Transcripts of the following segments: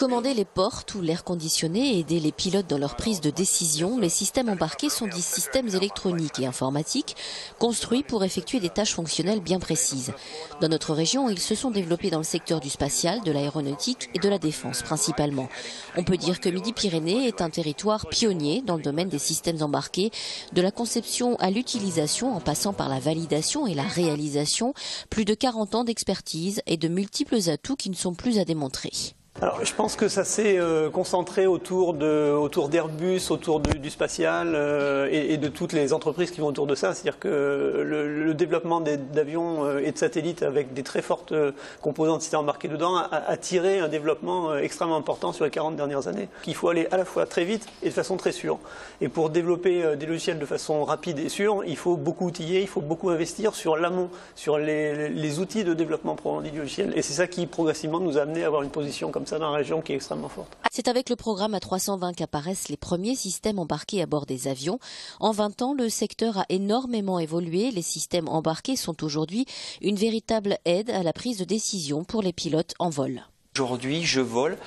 Commander les portes ou l'air conditionné et aider les pilotes dans leur prise de décision, les systèmes embarqués sont des systèmes électroniques et informatiques construits pour effectuer des tâches fonctionnelles bien précises. Dans notre région, ils se sont développés dans le secteur du spatial, de l'aéronautique et de la défense principalement. On peut dire que Midi-Pyrénées est un territoire pionnier dans le domaine des systèmes embarqués, de la conception à l'utilisation en passant par la validation et la réalisation, plus de 40 ans d'expertise et de multiples atouts qui ne sont plus à démontrer. Alors, je pense que ça s'est concentré autour d'Airbus, autour du spatial et de toutes les entreprises qui vont autour de ça. C'est-à-dire que le développement d'avions et de satellites avec des très fortes composantes de systèmes embarqués dedans a tiré un développement extrêmement important sur les 40 dernières années. Il faut aller à la fois très vite et de façon très sûre. Et pour développer des logiciels de façon rapide et sûre, il faut beaucoup outiller, il faut beaucoup investir sur l'amont, sur les outils de développement proprement dit du logiciel. Et c'est ça qui progressivement nous a amené à avoir une position comme ça dans la région qui est extrêmement forte. C'est avec le programme A320 qu'apparaissent les premiers systèmes embarqués à bord des avions. En 20 ans, le secteur a énormément évolué. Les systèmes embarqués sont aujourd'hui une véritable aide à la prise de décision pour les pilotes en vol. Aujourd'hui, je vole.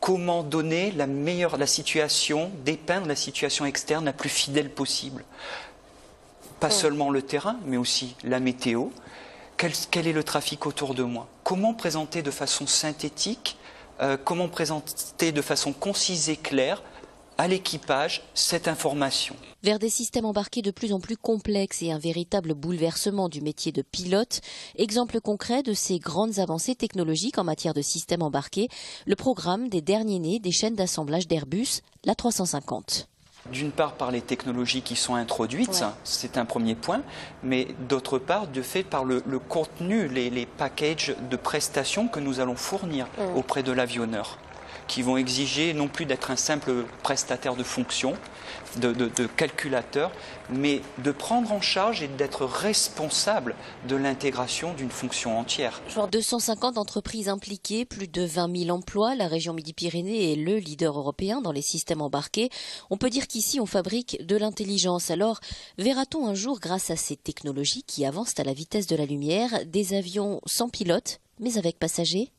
Comment donner la situation, dépeindre la situation externe la plus fidèle possible? Pas seulement le terrain, mais aussi la météo. Quel est le trafic autour de moi? Comment présenter de façon synthétique, comment présenter de façon concise et claire à l'équipage cette information? Vers des systèmes embarqués de plus en plus complexes et un véritable bouleversement du métier de pilote. Exemple concret de ces grandes avancées technologiques en matière de systèmes embarqués, le programme des derniers nés des chaînes d'assemblage d'Airbus, l'A350. D'une part par les technologies qui sont introduites, c'est un premier point, mais d'autre part de fait par le contenu, les packages de prestations que nous allons fournir auprès de l'avionneur, qui vont exiger non plus d'être un simple prestataire de fonction, de calculateur, mais de prendre en charge et d'être responsable de l'intégration d'une fonction entière. 250 entreprises impliquées, plus de 20 000 emplois. La région Midi-Pyrénées est le leader européen dans les systèmes embarqués. On peut dire qu'ici on fabrique de l'intelligence. Alors, verra-t-on un jour, grâce à ces technologies qui avancent à la vitesse de la lumière, des avions sans pilote, mais avec passagers ?